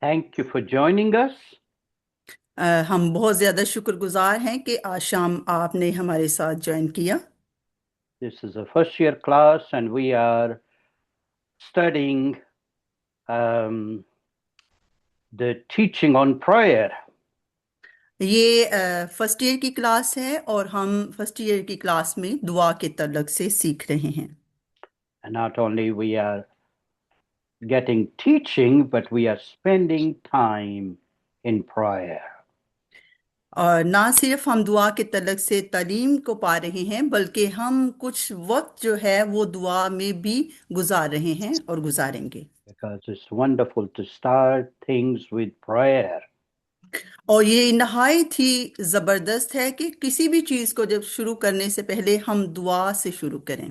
Thank you for joining us. हम बहुत ज़्यादा शुक्रगुजार हैं कि आज शाम आपने हमारे साथ ज्वाइन किया। This is a first year class, and we are studying um, the teaching on prayer. ये फर्स्ट ईयर की क्लास है और हम फर्स्ट ईयर की क्लास में दुआ के तल्लक से सीख रहे हैं। And not only we are getting teaching, but we are spending time in prayer. और ना सिर्फ हम दुआ के तल्लक से तालीम को पा रहे हैं बल्कि हम कुछ वक्त जो है वो दुआ में भी गुजार रहे हैं और गुजारेंगे। Because it's wonderful to start things with prayer. और ये नहायत ही ज़बरदस्त है कि किसी भी चीज़ को जब शुरू करने से पहले हम दुआ से शुरू करें।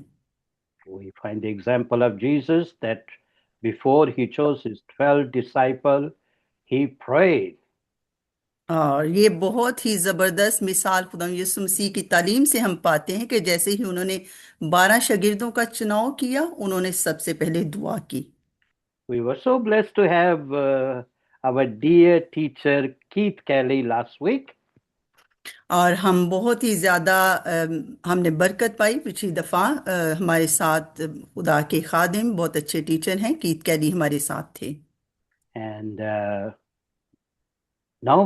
We find the example of Jesus that before he chose his 12 disciples, he prayed. और ये बहुत ही ज़बरदस्त मिसाल खुदा यीशु मसीह की तालीम से हम पाते हैं कि जैसे ही उन्होंने 12 शागिर्दों का चुनाव किया उन्होंने सबसे पहले दुआ की। We were so blessed to have our dear teacher Keith Kelly last week. और हम बहुत ही ज़्यादा हमने बरकत पाई पिछली दफ़ा हमारे साथ खुदा के खादिम बहुत अच्छे टीचर हैं कीथ कैली हमारे साथ थे। And now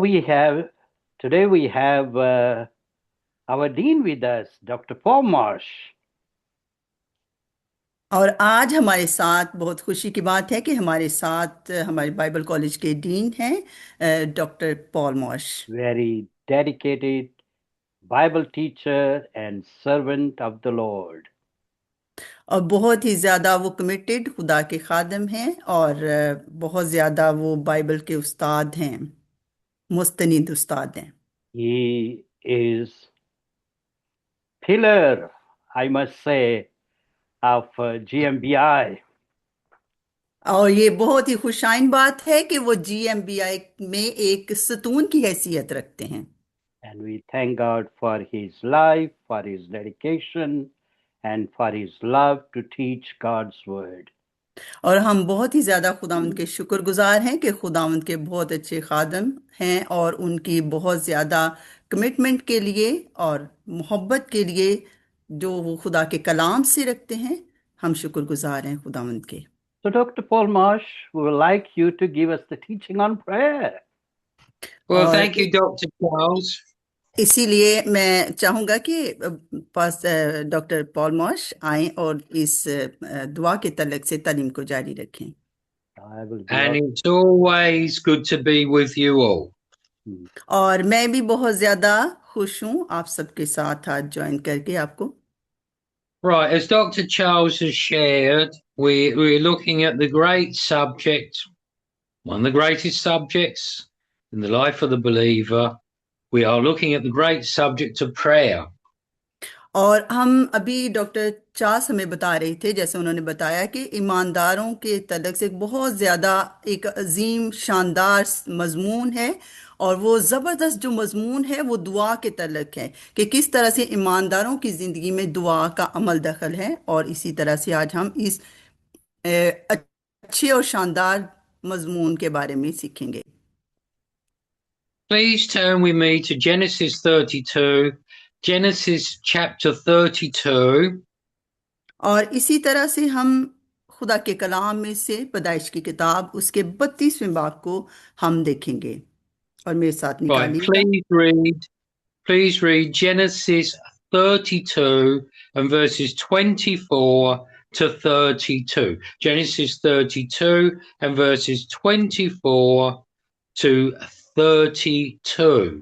today we have our dean with us, Dr. Paul Marsh. और आज हमारे साथ बहुत खुशी की बात है कि हमारे साथ हमारे बाइबल कॉलेज के डीन हैं doctor Paul मॉश। Very dedicated Bible teacher and servant of the Lord. और बहुत ही ज़्यादा वो कमिटेड खुदा के खादम हैं और बहुत ज़्यादा वो बाइबल के उस्ताद हैं, मुस्तनीद उस्ताद हैं। He is pillar, I must say, of GMBI. और ये बहुत ही खुशाइन बात है कि वो जीएमबीआई में एक सतून की हैसियत रखते हैं। And we thank God for his life, for his dedication, and for his love to teach God's word. और हम बहुत ही ज़्यादा खुदावंद के शुक्रगुजार हैं कि खुदावंद के बहुत अच्छे खादम हैं और उनकी बहुत ज़्यादा कमिटमेंट के लिए और मोहब्बत के लिए जो वो खुदा के कलाम से रखते हैं, हम शुक्रगुजार हैं खुदावंद के। So, Dr. Paul Marsh, we would like you to give us the teaching on prayer. Well, और thank you, Dr. Charles. इसीलिए मैं चाहूँगा कि पास डॉक्टर पॉल मॉश आएं और इस दुआ के तलक से तालीम को जारी रखें। I will be And it's always good to be with you all. और मैं भी बहुत ज़्यादा खुश हूँ आप सबके साथ आज ज्वाइन करके आपको। Right, as Dr. Charles has shared, we're looking at the great subject, one of the greatest subjects in the life of the believer. We are looking at the great subject of prayer. और हम अभी doctor Chas हमें बता रहे थे जैसे उन्होंने बताया कि ईमानदारों के तलक से बहुत ज़्यादा एक अजीम शानदार मजमून है और वो ज़बरदस्त जो मजमून है वो दुआ के तलक है कि किस तरह से ईमानदारों की ज़िंदगी में दुआ का अमल दखल है। और इसी तरह से आज हम इस अच्छे और शानदार मजमून के बारे में सीखेंगे। Please turn with me to Genesis 32, Genesis chapter 32. और इसी तरह से हम खुदा के कलाम में से पैदाइश की किताब उसके 32वें बाब को हम देखेंगे और मेरे साथ Right, निकालिएगा। please read Genesis 32 and verses 24 to 32. Genesis 32 and verses 24 to 32.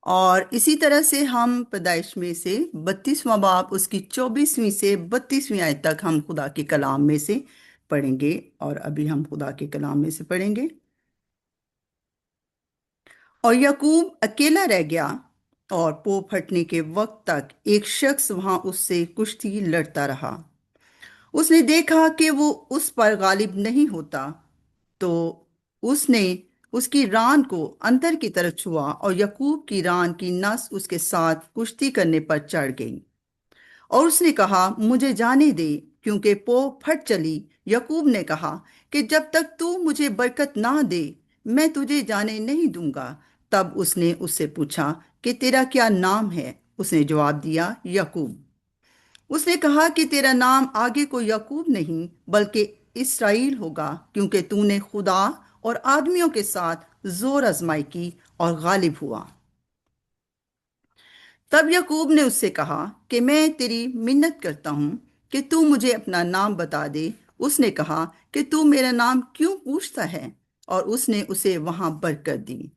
और इसी तरह से हम पैदाइश में से 32वां बाब उसकी 24वीं से 32वीं आयत तक हम खुदा के कलाम में से पढ़ेंगे। और अभी हम खुदा के कलाम में से पढ़ेंगे। और याकूब अकेला रह गया और पो फटने के वक्त तक एक शख्स वहां उससे कुश्ती लड़ता रहा। उसने देखा कि वो उस पर गालिब नहीं होता तो उसने उसकी रान को अंदर की तरफ छुआ और याकूब की रान की नस उसके साथ कुश्ती करने पर चढ़ गई। और उसने कहा मुझे जाने दे क्योंकि पो फट चली। याकूब ने कहा कि जब तक तू मुझे बरकत ना दे मैं तुझे जाने नहीं दूंगा। तब उसने उससे पूछा कि तेरा क्या नाम है? उसने जवाब दिया, याकूब। उसने कहा कि तेरा नाम आगे को याकूब नहीं बल्कि इसराइल होगा, क्योंकि तूने खुदा और आदमियों के साथ जोर आजमाई की और गालिब हुआ। तब याकूब ने उससे कहा कि मैं तेरी मिन्नत करता हूं कि तू मुझे अपना नाम बता दे। उसने कहा कि तू मेरा नाम क्यों पूछता है? और उसने उसे वहां बरकत दी।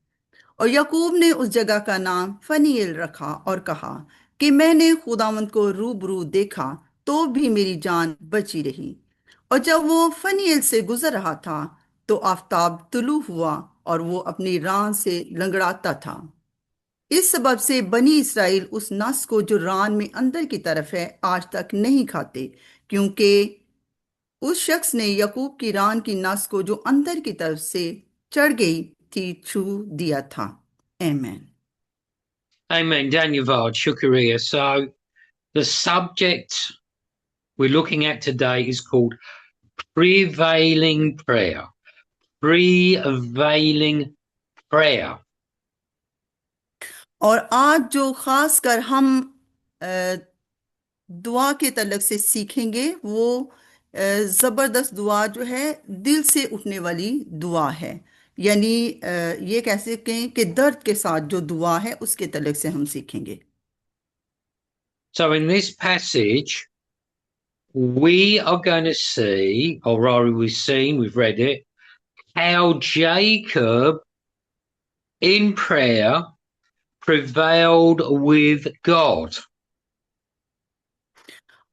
और याकूब ने उस जगह का नाम फनीएल रखा और कहा कि मैंने खुदावंद को रूबरू देखा तो भी मेरी जान बची रही। और जब वो फनीएल से गुजर रहा था तो आफताब तुलू हुआ और वो अपनी रान से लंगड़ाता था। इस सबब से बनी इसराइल उस नस को जो रान में अंदर की तरफ है आज तक नहीं खाते, क्योंकि उस शख्स ने याकूब की रान की नस को जो अंदर की तरफ से चढ़ गई थी छू दिया था। आमीन। Amen. Dhanyavad, Shukriya. So the subject we're looking at today is called prevailing prayer. Prevailing prayer. और आज जो खास कर हम अ, दुआ के तलक से सीखेंगे वो ज़बरदस्त दुआ जो है दिल से उठने वाली दुआ है। यानी ये कह सकें कि दर्द के साथ जो दुआ है उसके तलक से हम सीखेंगे। So in this passage, we are going to see, or rather we've read it, how Jacob in prayer prevailed with God.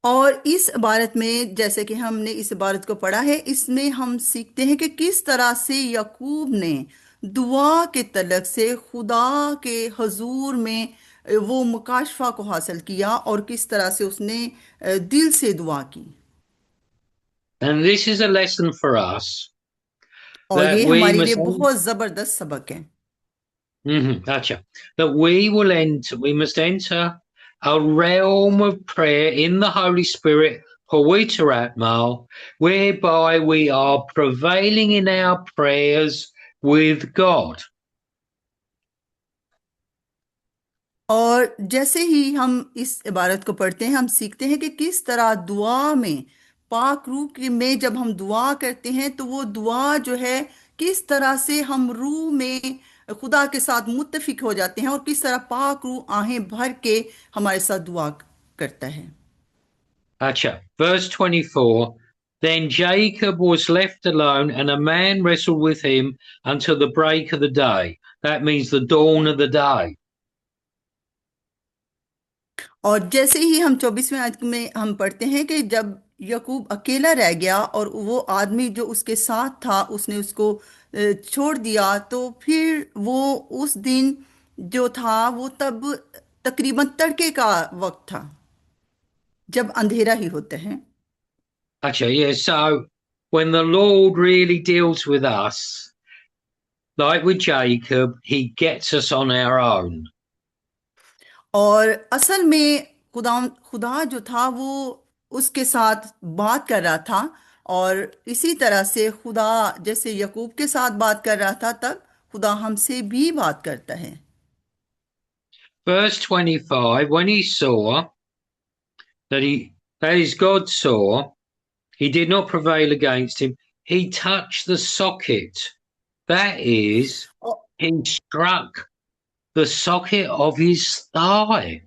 और इस इबारत में जैसे कि हमने इस इबारत को पढ़ा है, इसमें हम सीखते हैं कि किस तरह से याकूब ने दुआ के तलक से खुदा के हजूर में वो मुकाशफा को हासिल किया और किस तरह से उसने दिल से दुआ की। And this is a lesson for us और that ये we हमारे लिए must बहुत जबरदस्त सबक है gotcha. That we must enter a realm of prayer in the Holy Spirit, Pawiteratmal, whereby we are prevailing in our prayers with God. और जैसे ही हम इस इबारत को पढ़ते हैं हम सीखते हैं कि किस तरह दुआ में पाक रूह में जब हम दुआ करते हैं तो वो दुआ जो है किस तरह से हम रूह में खुदा के साथ मुत्तफिक हो जाते हैं और किस तरह पाक रूह आहें भर के हमारे साथ दुआ करता है। Gotcha. Verse 24. Then Jacob was left alone, and a man wrestled with him until the break of the day. That means the dawn of the day. और जैसे ही हम 24वें आयत में हम पढ़ते हैं कि जब याकूब अकेला रह गया और वो आदमी जो उसके साथ था उसने उसको छोड़ दिया, तो फिर वो उस दिन जो था वो तब तकरीबन तड़के का वक्त था जब अंधेरा ही होता है। Actually, yeah. So when the Lord really deals with us, like with Jacob, he gets us on our own. और असल में खुदा खुदा जो था वो उसके साथ बात कर रहा था और इसी तरह से खुदा जैसे याकूब के साथ बात कर रहा था तब खुदा हमसे भी बात करता है। Verse 25, when he saw that his God saw, he did not prevail against him. He touched the socket. That is, औ- he struck the socket of his thigh.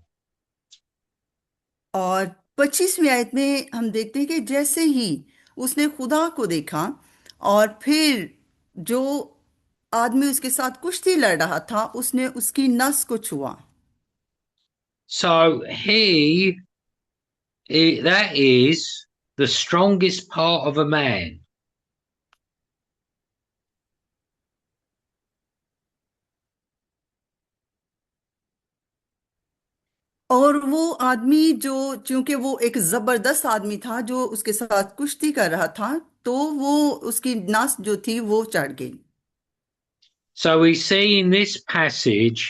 और 25वीं आयत में हम देखते हैं कि जैसे ही उसने खुदा को देखा और फिर जो आदमी उसके साथ कुश्ती लड़ रहा था उसने उसकी नस को छुआ। So that is the strongest part of a man. और वो आदमी जो चूंकि वो एक जबरदस्त आदमी था जो उसके साथ कुश्ती कर रहा था तो वो उसकी नस जो थी वो चढ़ गई। So we see in this passage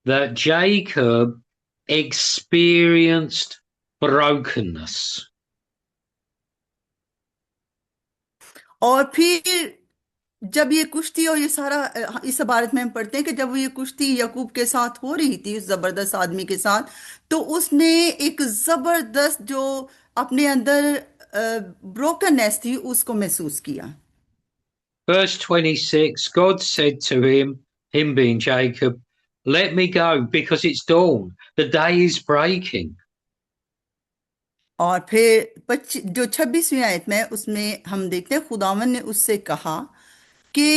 that Jacob experienced brokenness. और फिर जब ये कुश्ती और ये सारा इस इबारत में हम पढ़ते हैं कि जब ये कुश्ती याकूब के साथ हो रही थी, उस जबरदस्त आदमी के साथ, तो उसने एक जबरदस्त जो अपने अंदर ब्रोकननेस थी उसको महसूस किया। Verse 26, God said to him being Jacob, let me go because it's dawn. The day is breaking. और फिर जो 26वीं आयत में उसमें हम देखते हैं खुदावन ने उससे कहा कि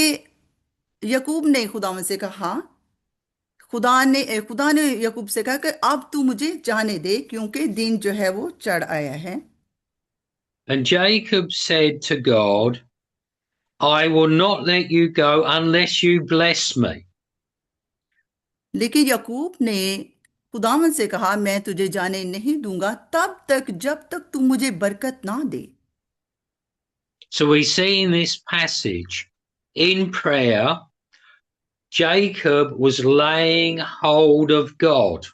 यकूब ने खुदावन से कहा, खुदा ने यकूब से कहा कि अब तू मुझे जाने दे क्योंकि दिन जो है वो चढ़ आया है। And Jacob said to God, I will not let you go unless you bless me. लेकिन यकूब ने खुदावन से कहा, मैं तुझे जाने नहीं दूंगा तब तक जब तक तू मुझे बरकत ना दे। So we see in this passage, in prayer, Jacob was laying hold of God.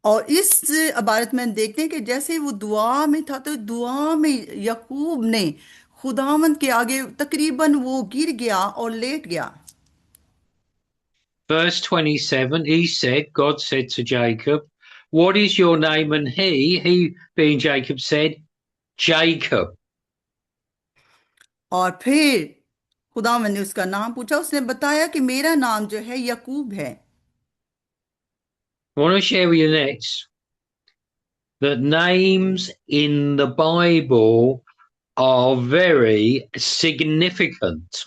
और इस इबारत में हम देखते हैं कि जैसे वो दुआ में था तो दुआ में यकूब ने खुदावंद के आगे तकरीबन वो गिर गया और लेट गया। Verse 27, God said to Jacob, what is your name? And he being Jacob, said, Jacob. और फिर खुदावंद ने उसका नाम पूछा, उसने बताया कि मेरा नाम जो है यकूब है। I want to share with you next that names in the Bible are very significant.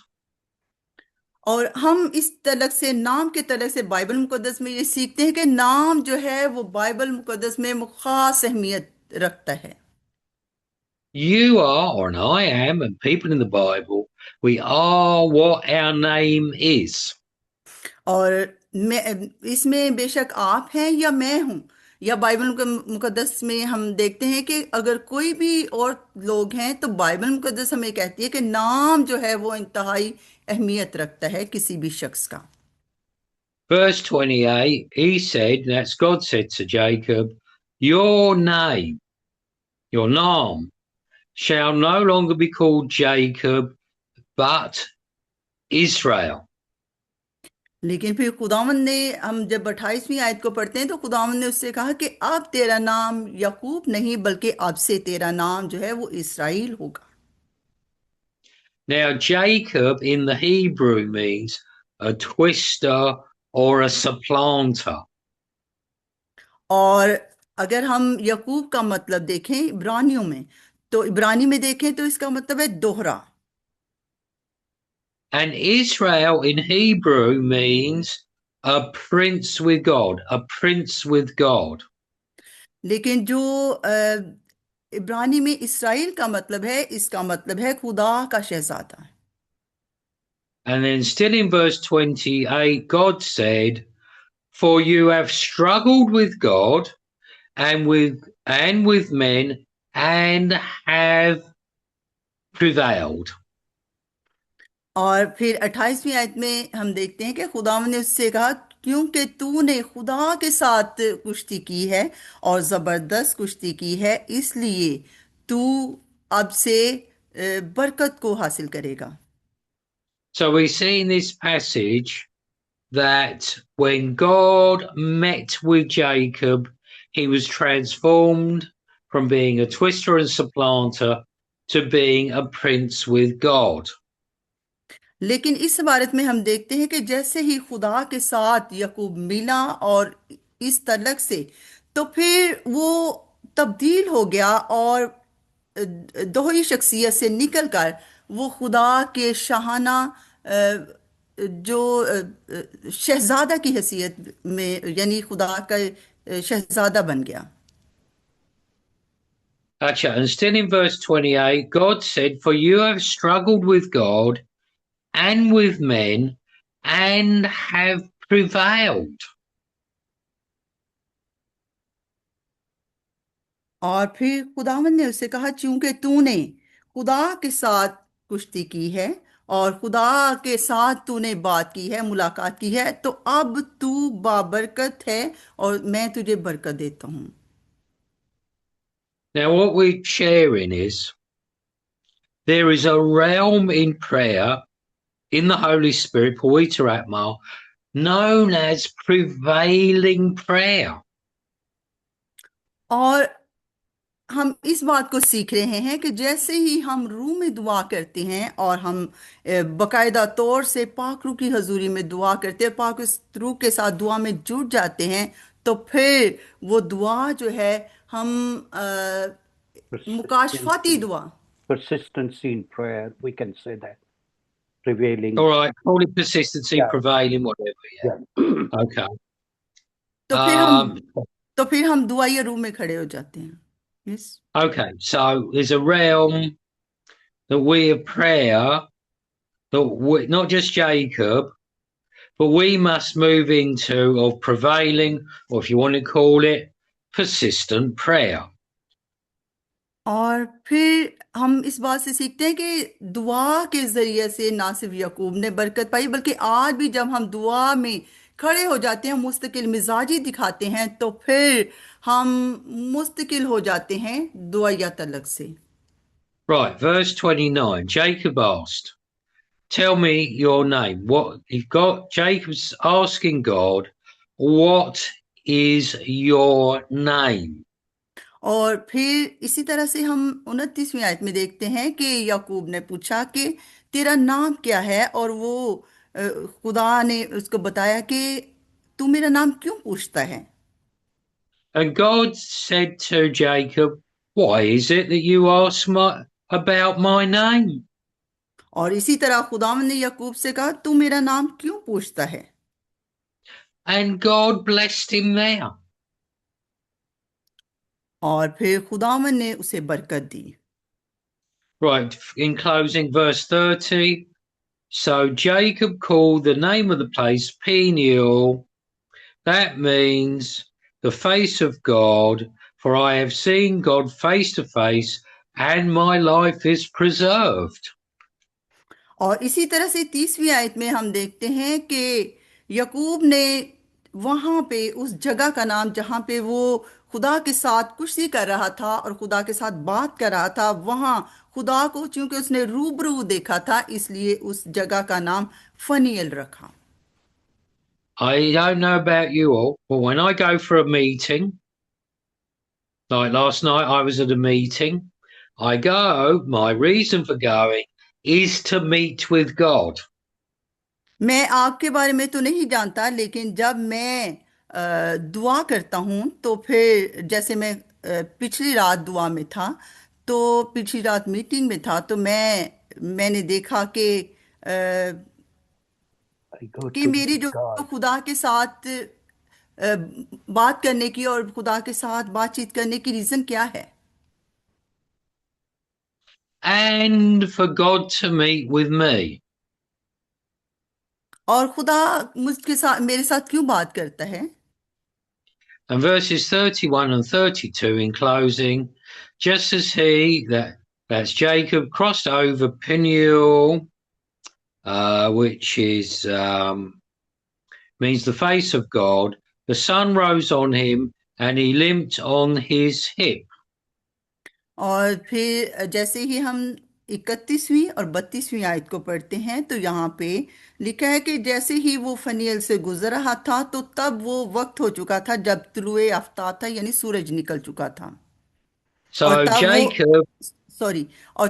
और हम इस तलक से नाम के तलक से बाइबल मुकद्दस में ये सीखते हैं कि नाम जो है वो बाइबल मुकद्दस में खास अहमियत रखता है। You are, and I am, and people in the Bible, we are what our name is. और मैं इसमें बेशक आप हैं या मैं हूं, या बाइबल मुकद्दस में हम देखते हैं कि अगर कोई भी और लोग हैं तो बाइबल मुकद्दस हमें कहती है कि नाम जो है वो इंतहाई अहमियत रखता है किसी भी शख्स का। Verse 28, that's God said to Jacob, your name, your name, shall no longer be called Jacob, but Israel. लेकिन फिर खुदावंद ने, हम जब 28वीं आयत को पढ़ते हैं तो खुदावंद ने उससे कहा कि अब तेरा नाम याकूब नहीं बल्कि अब से तेरा नाम जो है वो इसराइल होगा। Now, Jacob in the Hebrew means a twister or a supplanter. और अगर हम याकूब का मतलब देखें इब्रानियों में, तो इब्रानी में देखें तो इसका मतलब है दोहरा। And Israel in Hebrew means a prince with God, a prince with God. लेकिन जो इब्रानी में इसराइल का मतलब है, इसका मतलब है खुदा का शहजादा। And then still in verse 28, God said, for you have struggled with God and with men and have prevailed. और फिर 28वीं आयत में हम देखते हैं कि खुदावंद ने उससे कहा, क्योंकि तूने खुदा के साथ कुश्ती की है और जबरदस्त कुश्ती की है, इसलिए तू अब से बरकत को हासिल करेगा। So we see in this passage that when God met with Jacob, he was transformed from being a twister and supplanter to being a prince with God. लेकिन इस इबारत में हम देखते हैं कि जैसे ही खुदा के साथ यकूब मिला और इस तलक से, तो फिर वो तब्दील हो गया और दोहरी शख्सियत से निकलकर वो खुदा के शाहाना जो शहजादा की हैसियत में, यानी खुदा का शहजादा बन गया। Acha, and still in verse 28, God said, for you have struggled with God and with men and have prevailed. और फिर खुदावंद ने उससे कहा, चूंकि तूने खुदा के साथ कुश्ती की है और खुदा के साथ तूने बात की है, मुलाकात की है, तो अब तू बाबरकत है और मैं तुझे बरकत देता हूं। Now, what we're sharing is there is a realm in prayer in the Holy Spirit, Poeta Atma, known as prevailing prayer. और हम इस बात को सीख रहे हैं कि जैसे ही हम रूह में दुआ करते हैं और हम बाकायदा तौर से पाक रूह की हजूरी में दुआ करते हैं, पाक रूह के साथ दुआ में जुट जाते हैं, तो फिर वो दुआ जो है हम मुकाशफाती दुआ, Persistency in prayer, we can say that. Prevailing. All right, call it persistency, Yeah. prevailing, whatever. Yeah. Okay. तो फिर हम दुआई रूह में खड़े हो जाते हैं. Yes. Okay, so there's a realm that we of prayer, that we, not just Jacob, but we must move into of prevailing, or if you want to call it, persistent prayer. और फिर हम इस बात से सीखते हैं कि दुआ के जरिए से ना सिर्फ याकूब ने बरकत पाई, बल्कि आज भी जब हम दुआ में खड़े हो जाते हैं, मुस्तकिल मिजाजी दिखाते हैं, तो फिर हम मुस्तकिल हो जाते हैं दुआया तलक से. Right, verse 29. Jacob asked, "Tell me your name." What he got? Jacob's asking God, "What is your name?" और फिर इसी तरह से हम 29वीं आयत में देखते हैं कि याकूब ने पूछा कि तेरा नाम क्या है, और वो खुदा ने उसको बताया कि तू मेरा नाम क्यों पूछता है. And God said to Jacob, "Why is it that you ask about my name?" और इसी तरह खुदावंद ने याकूब से कहा, तू मेरा नाम क्यों पूछता है. And God blessed him there. और फिर खुदावंद ने उसे बरकत दी. Right, in closing, verse 30. So Jacob called the name of the place Peniel. That means the face of God, for I have seen God face to face, and my life is preserved. और इसी तरह से 30वीं आयत में हम देखते हैं कि याकूब ने वहां पे उस जगह का नाम, जहां पे वो खुदा के साथ कुश्ती कर रहा था और खुदा के साथ बात कर रहा था, वहां खुदा को चूंकि उसने रूबरू देखा था, इसलिए उस जगह का नाम फनीएल रखा. I don't know about you all, but when I go for a meeting, like last night I was at a meeting, I go, my reason for going is to meet with God. मैं आपके बारे में तो नहीं जानता, लेकिन जब मैं दुआ करता हूं, तो फिर जैसे मैं पिछली रात दुआ में था, तो पिछली रात मीटिंग में था, तो मैंने देखा कि मेरी जो खुदा के साथ बात करने की और खुदा के साथ बातचीत करने की रीजन क्या है. And for God to meet with me. और खुदा मुझके साथ, मेरे साथ क्यों बात करता है. And verses 31 and 32 in closing, just as that's Jacob, crossed over Peniel, which is means the face of God, the sun rose on him and he limped on his hip. और फिर जैसे ही हम 31वीं और 32वीं आयत को पढ़ते हैं, तो यहाँ पे लिखा है कि जैसे ही वो फनीएल से गुजर रहा था, तो तब वो वक्त हो चुका था जब तुलुए आफ्ताब था, यानी सूरज निकल चुका था. और So तब Jacob, और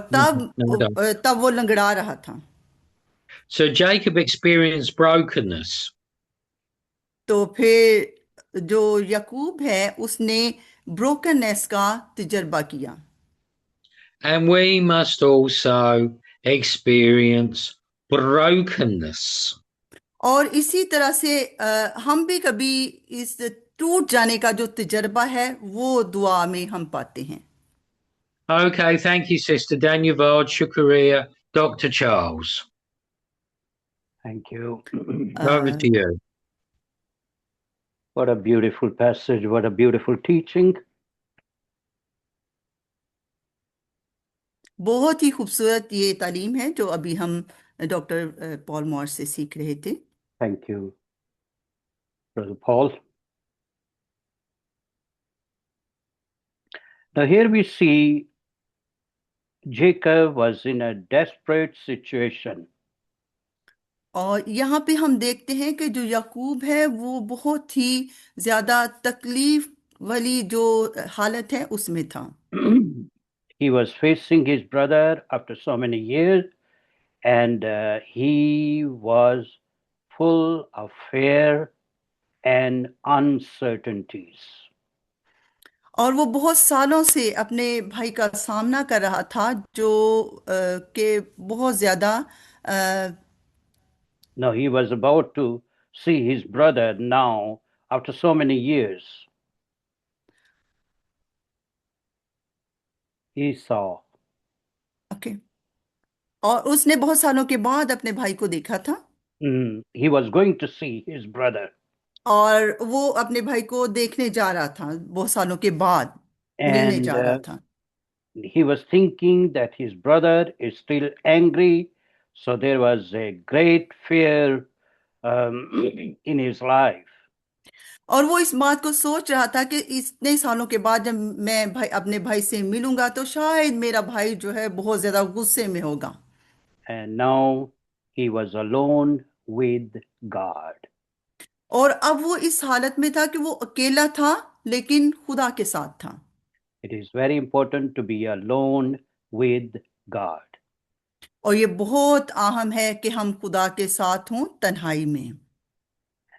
तब वो लंगड़ा रहा था. So Jacob experienced brokenness. तो फिर जो याकूब है, उसने ब्रोकननेस का तजर्बा किया. And we must also experience brokenness. और इसी तरह से हम भी कभी इस टूट जाने का जो तजर्बा है, वो दुआ में हम पाते हैं. Okay, thank you, Sister Danyavad, Shukriya, Dr. Charles. Thank you. Over to you. What a beautiful passage. What a beautiful teaching. बहुत ही खूबसूरत ये तालीम है जो अभी हम डॉक्टर पॉल मॉर्स से सीख रहे थे. Thank you, Brother Paul. Now here we see Jacob was in a desperate situation. और यहाँ पे हम देखते हैं कि जो याकूब है वो बहुत ही ज्यादा तकलीफ वाली जो हालत है उसमें था। He was facing his brother after so many years, and he was full of fear and uncertainties. और वो बहुत सालों से अपने भाई का सामना कर रहा था जो कि बहुत ज्यादा अ, Now he was about to see his brother now after so many years. Esau. Okay. और उसने बहुत सालों के बाद अपने भाई को देखा था He was going to see his brother, और वो अपने भाई को देखने जा रहा था बहुत सालों के बाद मिलने and जा रहा था। he was thinking that his brother is still angry. So there was a great fear in his life. और वो इस बात को सोच रहा था कि इतने सालों के बाद जब मैं भाई अपने भाई से मिलूंगा तो शायद मेरा भाई जो है बहुत ज्यादा गुस्से में होगा। And now he was alone with God. और अब वो इस हालत में था कि वो अकेला था लेकिन खुदा के साथ था। It is very important to be alone with God. और ये बहुत अहम है कि हम खुदा के साथ हों तन्हाई में।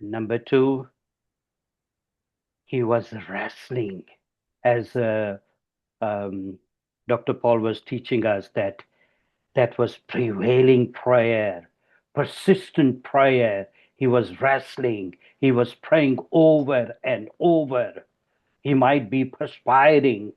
And number two, he was wrestling, as Dr. Paul was teaching us, that was prevailing prayer, persistent prayer. He was wrestling, he was praying over and over. He might be perspiring.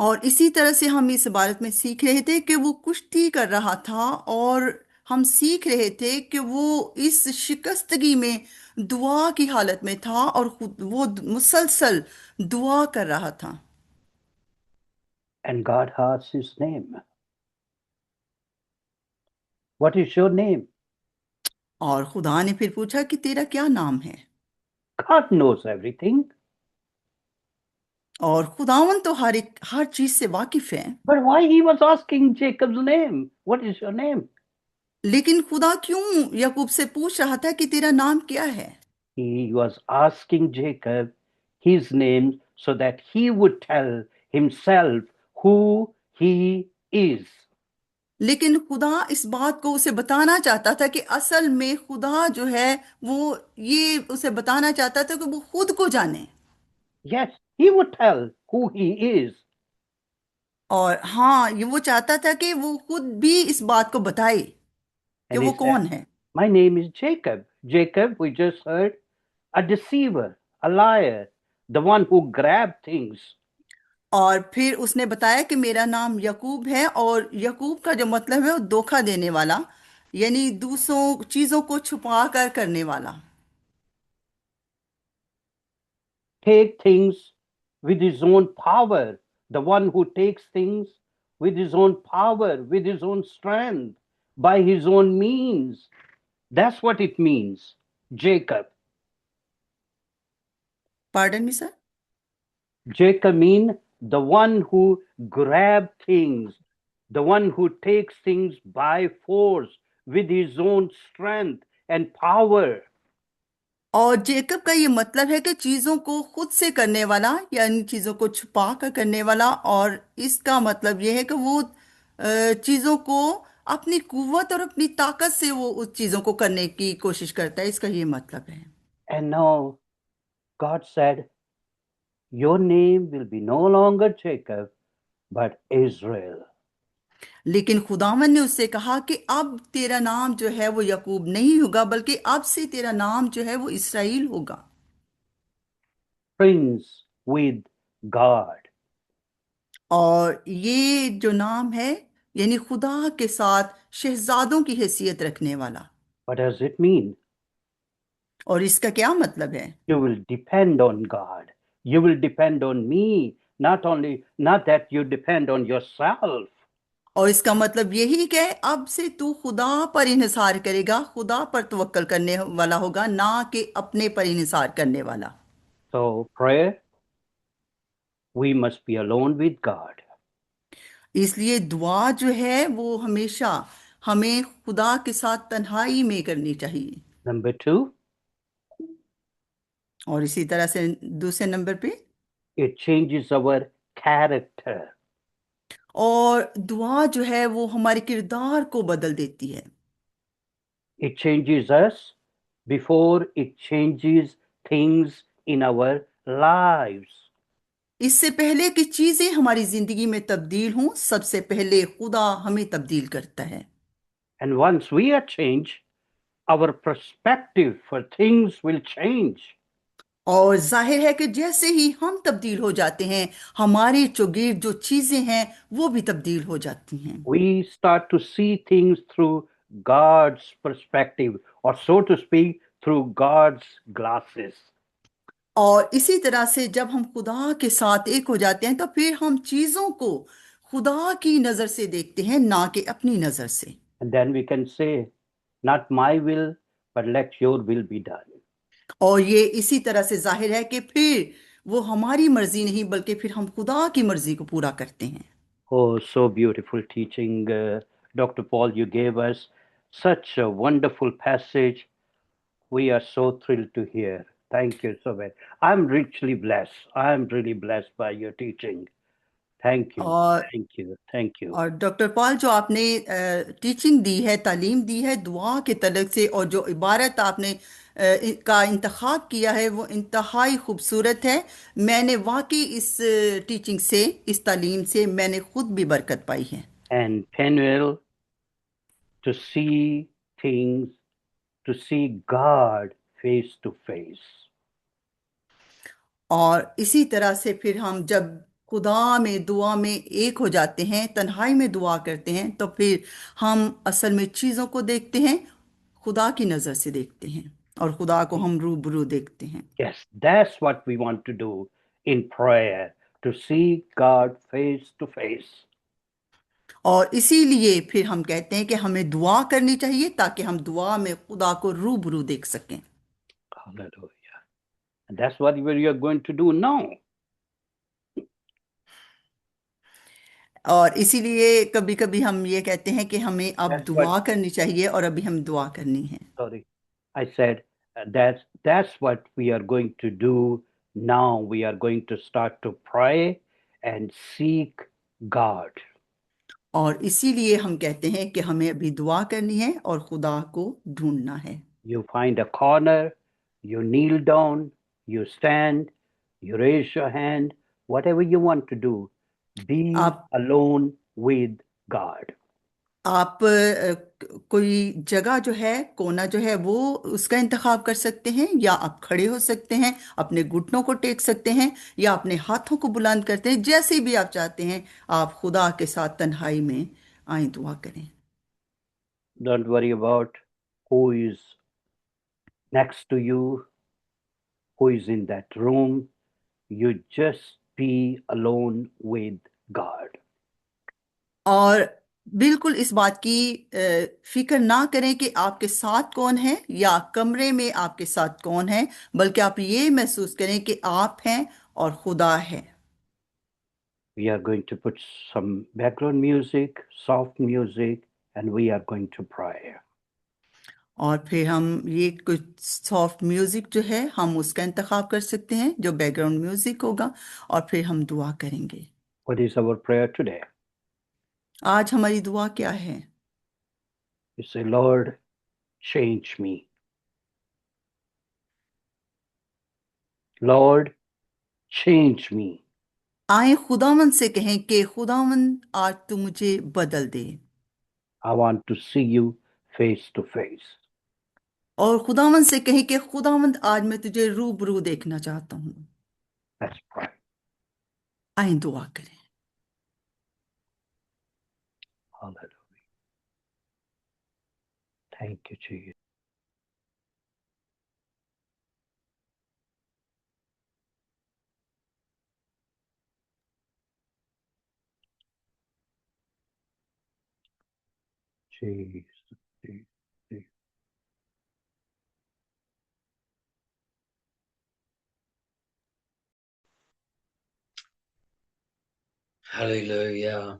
और इसी तरह से हम इस इबारत में सीख रहे थे कि वो कुश्ती कर रहा था और हम सीख रहे थे कि वो इस शिकस्तगी में दुआ की हालत में था और वो मुसलसल दुआ कर रहा था। And God asked his name. What is your name? और खुदा ने फिर पूछा कि तेरा क्या नाम है। God knows everything. और खुदावन तो हर चीज से वाकिफ है। But why he was asking Jacob's name? What is your name? लेकिन खुदा क्यों याकूब से पूछ रहा था कि तेरा नाम क्या है। He was asking Jacob his name so that he would tell himself who he is. लेकिन खुदा इस बात को उसे बताना चाहता था कि असल में खुदा जो है वो ये उसे बताना चाहता था कि वो खुद को जाने। Yes, he would tell who he is. और हाँ ये वो चाहता था कि वो खुद भी इस बात को बताए कि And he वो said, कौन है। my name is Jacob. Jacob, we just heard, a deceiver, a liar, the one who grabbed things. और फिर उसने बताया कि मेरा नाम यकूब है और यकूब का जो मतलब है वो धोखा देने वाला यानी दूसरों चीजों को छुपा कर करने वाला। Take things with his own power. The one who takes things with his own power, with his own strength, by his own means. That's what it means, Jacob. Pardon me sir. Jacob means the one who grabs things, the one who takes things by force with his own strength and power. और Jacob का ये मतलब है कि चीजों को खुद से करने वाला या इन चीजों को छुपा कर करने वाला और इसका मतलब ये है कि वो चीजों को अपनी कुव्वत और अपनी ताकत से वो उस चीजों को करने की कोशिश करता है इसका ये मतलब है। And now God said, your name will be no longer Jacob, but Israel. लेकिन खुदावन ने उससे कहा कि अब तेरा नाम जो है वो यकूब नहीं होगा बल्कि अब से तेरा नाम जो है वो इसराइल होगा। Prince with God. और ये जो नाम है यानी खुदा के साथ शहजादों की हैसियत रखने वाला। What does it mean? और इसका क्या मतलब है। You will depend on God. You will depend on me. Not that you depend on yourself. और इसका मतलब यही कि अब से तू खुदा पर इन्हिसार करेगा खुदा पर तवक्कल करने वाला होगा ना कि अपने पर इन्हिसार करने वाला। So, prayer, we must be alone with God. इसलिए दुआ जो है वो हमेशा हमें खुदा के साथ तन्हाई में करनी चाहिए। Number two, और इसी तरह से दूसरे नंबर पे, it changes our character. और दुआ जो है वो हमारे किरदार को बदल देती है। It changes us before it changes things in our lives. इससे पहले कि चीजें हमारी जिंदगी में तब्दील हों, सबसे पहले खुदा हमें तब्दील करता है। And once we are changed, our perspective for things will change. और जाहिर है कि जैसे ही हम तब्दील हो जाते हैं, हमारे चौगिर्द जो चीजें हैं वो भी तब्दील हो जाती हैं। We start to see things through God's perspective, or so to speak, through God's glasses. और इसी तरह से जब हम खुदा के साथ एक हो जाते हैं तो फिर हम चीजों को खुदा की नजर से देखते हैं, ना कि अपनी नजर से। And then we can say, not my will, but let your will be done. और ये इसी तरह से जाहिर है कि फिर वो हमारी मर्जी नहीं बल्कि फिर हम खुदा की मर्जी को पूरा करते हैं। Oh, so beautiful teaching, Dr. Paul. You gave us such a wonderful passage. We are so thrilled to hear. Thank you so much. I'm richly blessed. I'm really blessed by your teaching. Thank you. और Thank you. Thank you. और doctor Paul, जो आपने teaching दी है, तालीम दी है दुआ के तलक से, और जो इबारत आपने का इंतखाब किया है वो इंतहाई खूबसूरत है। मैंने वाकई इस टीचिंग से, इस तालीम से मैंने खुद भी बरकत पाई है। And Penuel, to see things, to see God face to face. और इसी तरह से फिर हम जब खुदा में दुआ में एक हो जाते हैं, तन्हाई में दुआ करते हैं, तो फिर हम असल में चीज़ों को देखते हैं, खुदा की नज़र से देखते हैं, और खुदा को हम रूबरू देखते हैं। Yes, that's what we want to do in prayer, to see God face to face. और इसीलिए फिर हम कहते हैं कि हमें दुआ करनी चाहिए ताकि हम दुआ में खुदा को रूबरू देख सकें। Hallelujah. And that's what we are going to do now. और इसीलिए कभी कभी हम ये कहते हैं कि हमें अब That's what, दुआ करनी चाहिए, और अभी हम दुआ करनी है। sorry, I said that's what we are going to do now. We are going to start to pray and seek God. और इसीलिए हम कहते हैं कि हमें अभी दुआ करनी है और खुदा को ढूंढना है। You find a corner, you kneel down, you stand, you raise your hand, whatever you want to do. Be आप alone with God. आप कोई जगह जो है, कोना जो है, वो उसका इंतखाब कर सकते हैं, या आप खड़े हो सकते हैं, अपने घुटनों को टेक सकते हैं, या अपने हाथों को बुलंद करते हैं, जैसे भी आप चाहते हैं। आप खुदा के साथ तन्हाई में आए, दुआ करें। Don't worry about who is next to you, who is in that room. You just be alone with God. और बिल्कुल इस बात की फिक्र ना करें कि आपके साथ कौन है या कमरे में आपके साथ कौन है, बल्कि आप ये महसूस करें कि आप हैं और खुदा है। We are going to put some background music, soft music, and we are going to pray. और फिर हम ये कुछ सॉफ्ट म्यूजिक जो है हम उसका इंतखाब कर सकते हैं, जो बैकग्राउंड म्यूजिक होगा, और फिर हम दुआ करेंगे। What is our prayer today? आज हमारी दुआ क्या है? You say, Lord, change me. Lord, change me. आए खुदावंद से कहें कि खुदावंद आज तू मुझे बदल दे। I want to see you face to face. और खुदावंद से कहें कि खुदावंद आज मैं तुझे रूबरू देखना चाहता हूँ। Let's pray. आए दुआ करें। Hallelujah. Thank you, Jesus. Jesus. Jesus, Jesus. Hallelujah.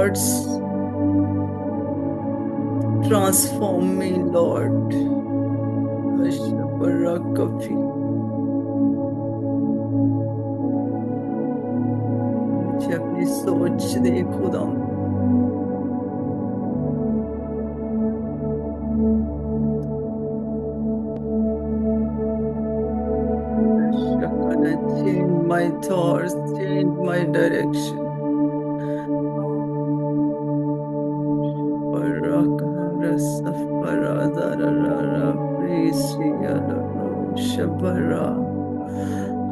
thoughts. Transform me, Lord. Ashabarakafi. मुझे अपनी सोच दे खुदा। Change my thoughts, change my direction.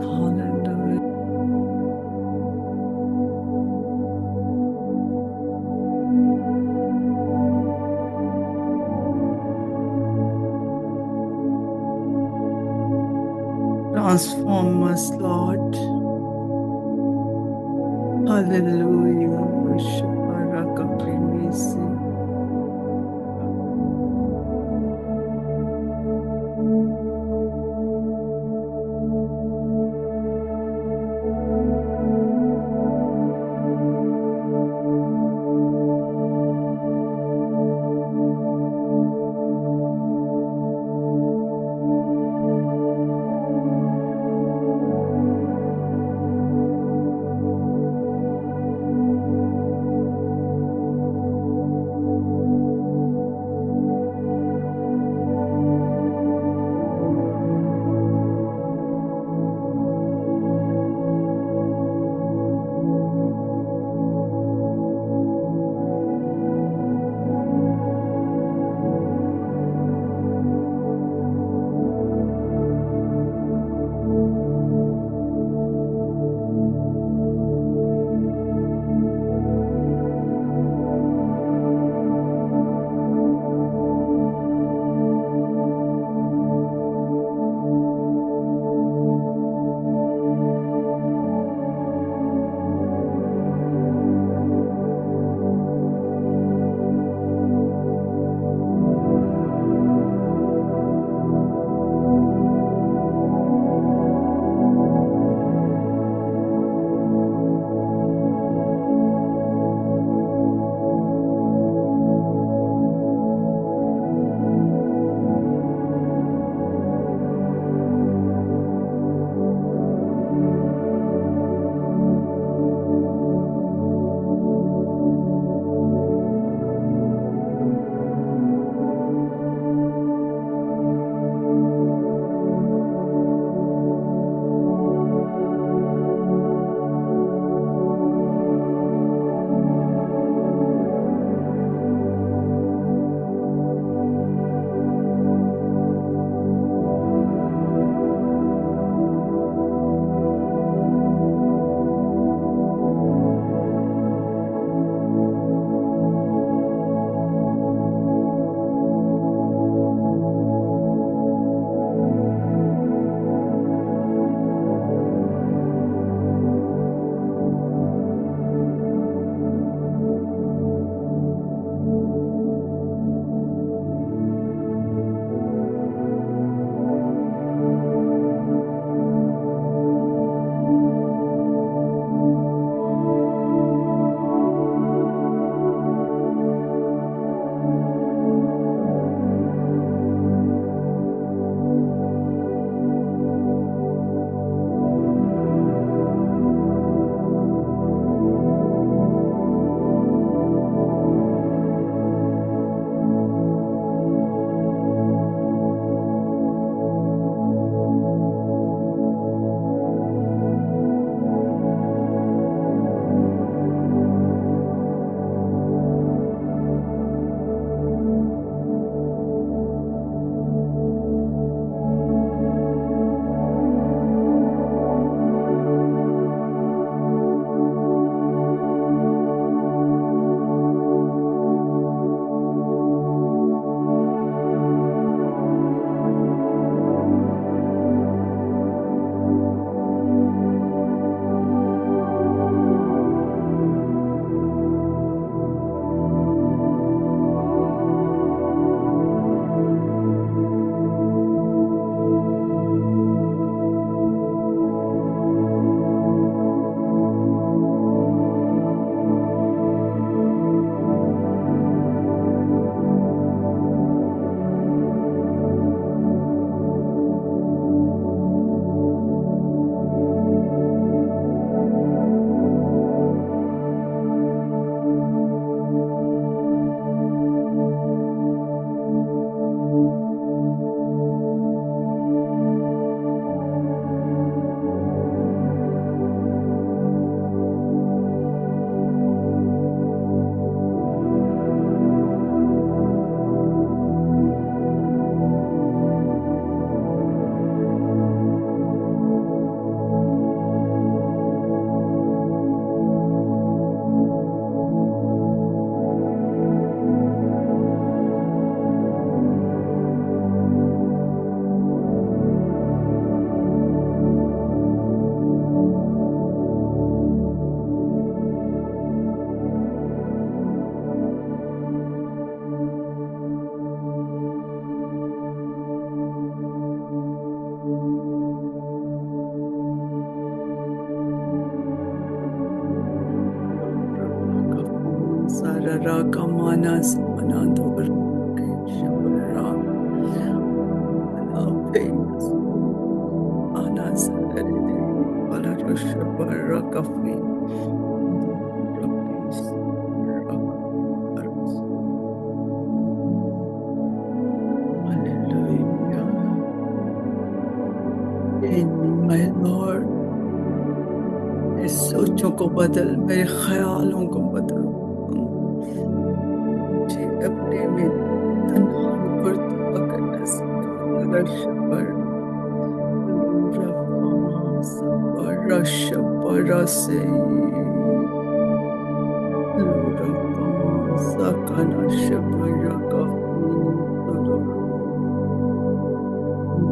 Hallelujah. Transform us, Lord. Hallelujah. Shabarakapinisi. Shapara Kamanas Manador Shapara Anas Anas Palara Shapara Kafi Hallelujah. In my Lord, मेरी सोचों को बदल, मेरे ख्यालों को बदल, मुझे अपने में तन्हा गुर्दवा करना सिखा। शपर लूरा फमा सपर शपर से लूरा फमा सकना शपर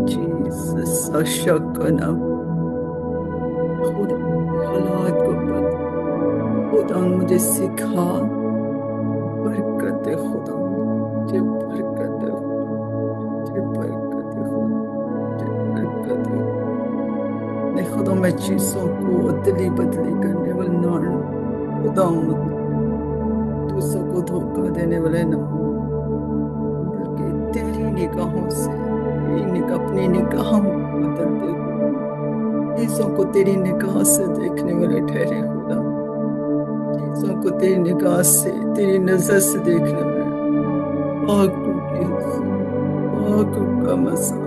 जीसस सशकना खुदा हालात को बदल, खुदा मुझे सिखा, बरकत दे खुदा, मुझे बरकत दे खुदा, मुझे बरकत दे खुदा, मुझे बरकत दे। नहीं खुदा, मैं चीजों को अदली बदली करने वाला ना हूँ खुदा, दूसरों को धोखा देने वाले ना हूँ, बल्कि तेरी निगाहों से अपनी निगाहों को बदल दे खुदा, चीजों को तेरी निगाह से देखने वाले ठहरे खुदा, चीजों को तेरी निगाह से, तेरी नजर से देखने वाले आंखों की आंखों का मसा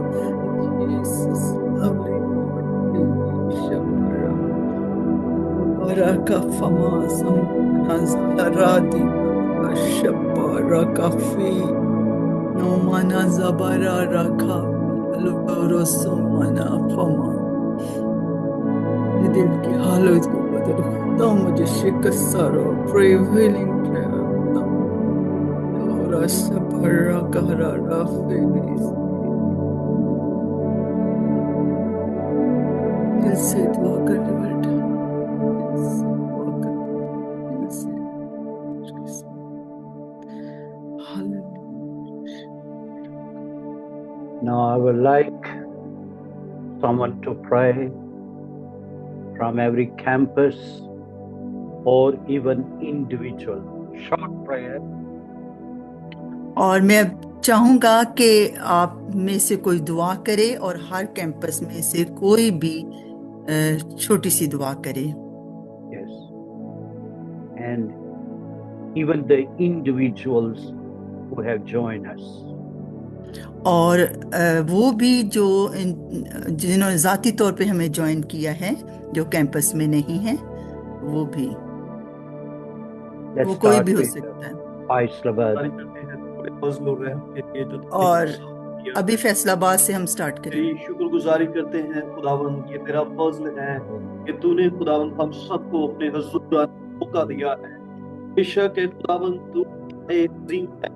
Jesus lovely Lord, शपरा baraka fama samazaradi shapara kafi no mana zabara raka loro somana fama। दिल की हालत को बदल खुदा, मुझे शिकस्त सारो प्रेवेलिंग प्रेयर खुदा, और सपरा कहरा राफेलिस दिल से दुआ करने वाला, दिल से दुआ करने वाला, दिल से hallelujah. Now I would like someone to pray from every campus or even individual. Short prayer. और मैं चाहूंगा कि आप में से कोई दुआ करे और हर कैंपस में से कोई भी छोटी सी दुआ करे। Yes. And even the individuals who have joined us. और वो भी जो जिन्होंने ज़ाती तौर पे हमें ज्वाइन किया है, जो कैंपस में नहीं है, वो भी, Let's वो कोई start भी हो with सकता है। Faisalabad. और और अभी फैसलाबाद से हम स्टार्ट करें। तेरी शुक्रगुजारी करते हैं खुदावन, ये तेरा फजल है कि तूने खुदावन हम सबको अपने हुजूर आने का मौका दिया है। बेशक है खुदावन, तू अजीम है।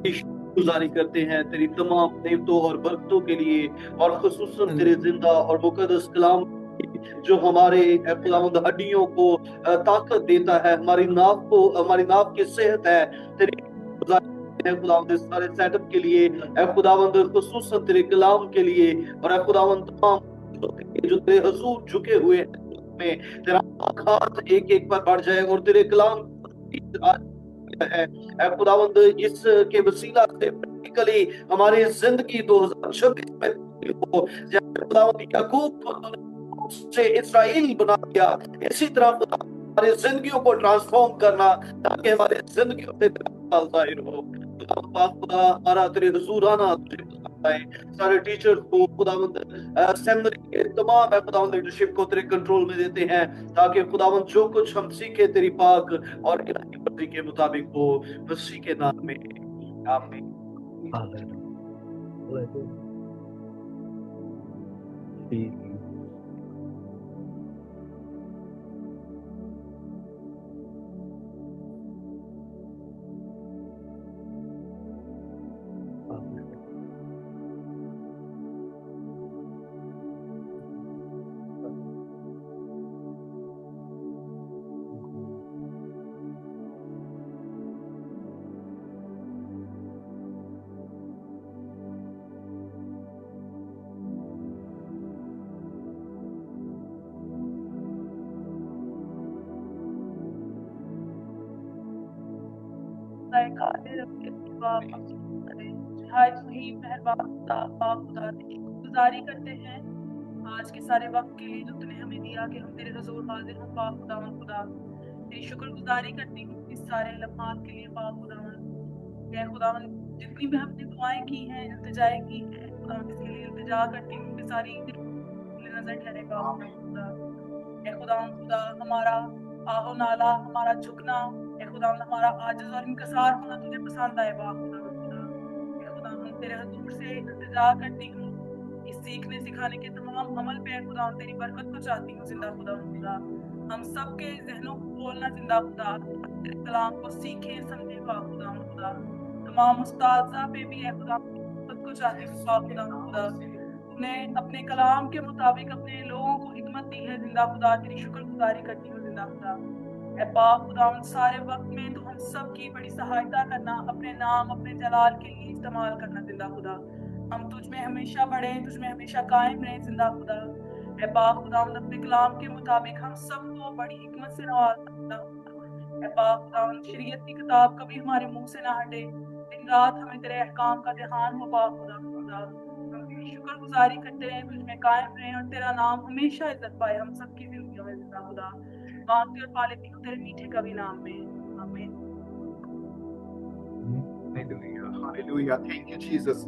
तेरी शुक्रगुजारी करते हैं तेरी तमाम नेमतों और बरकतों के लिए, और खुसूसन तेरे जिंदा और मुकद्दस कलाम जो हमारे खुदावंद हड्डियों को ताकत देता है, हमारी नाव की सेहत है। तेरी खुदावंद इस सारे सेटअप के लिए, खुदावंद खुसूसन तेरे कलाम के लिए, और खुदावंद तमाम जो तेरे हुजूर झुके हुए हैं में तेरा हाथ एक एक पर बढ़ जाए और तेरे कलाम है खुदावंद, इस के वसीला से प्रैक्टिकली हमारी जिंदगी 2026 में खुदावंद याकूब को से इसराइल बना दिया, इसी तरह हमारी जिंदगियों को ट्रांसफॉर्म करना ताकि हमारी जिंदगियों से जाहिर हो। खुदा हमारा तेरे हुजूर आना सारे टीचर को खुदावंद सेमिनरी के तमाम खुदावंद लीडरशिप को तेरे कंट्रोल में देते हैं, ताकि खुदावंद जो कुछ हम सीखे तेरी पाक और इलाही मर्जी के मुताबिक हो, मसीह के नाम में आमीन। हाय कादिर अपने बाप हाय ही मेहरबान खुदा बाप खुदा तेरी गुजारी करते हैं आज के सारे वक्त के लिए जो तूने हमें दिया कि हम तेरे हुजूर हाजिर हम बाप खुदा तेरी शुक्रगुजारी करती हूँ इस सारे लम्हात के लिए बाप खुदा जितनी भी हमने दुआएं की हैं इल्तिजाएं की हैं खुदा इसके लिए इल्तिजा करती हूँ कि सारी नजर ठहरे बाप खुदा हमारा आहो नाला हमारा झुकना खुदा हमारा आजिज़ और इंकसार होना तुझे पसंद आए बाप खुदा हम तेरे हुजूर से इल्तिजा करती हूँ इस सीखने सिखाने के तमाम अमल पे खुदा तेरी बरकत को चाहती हूँ जिंदा खुदा हम सबके जहनों को खोलना जिंदा खुदा तेरे कलाम को सीखें समझें खुदा तमाम उस्ताज़ा पे भी है खुदा खुद को चाहती हूँ खुदा तूने अपने कलाम के मुताबिक अपने लोगों को हिकमत दी है जिंदा खुदा तेरी शुक्रगुजारी करती हूँ जिंदा खुदा ऐ बाप खुदा उन सारे वक्त में तो हम सब की बड़ी सहायता करना अपने नाम अपने जलाल के लिए इस्तेमाल करना जिंदा खुदा हम तुझ में हमेशा बढ़े तुझ में हमेशा कायम रहे जिंदा खुदा ऐ बाप खुदा अपने कलाम के मुताबिक हम सबको बड़ी हिकमत से नवाजना ऐ बाप खुदा शरीयत की किताब कभी हमारे मुंह से ना हटे दिन रात हमें तेरे अहकाम का ध्यान हो बाप खुदा शुक्रगुजारी करते रहे तुझ में कायम रहे और तेरा नाम हमेशा इज्जत पाए हम सबकी जिंदगी में जिंदा खुदा मांगती और पा लेती हूँ तेरे मीठे कवि नाम में आमीन। हालेलुया थैंक यू जीसस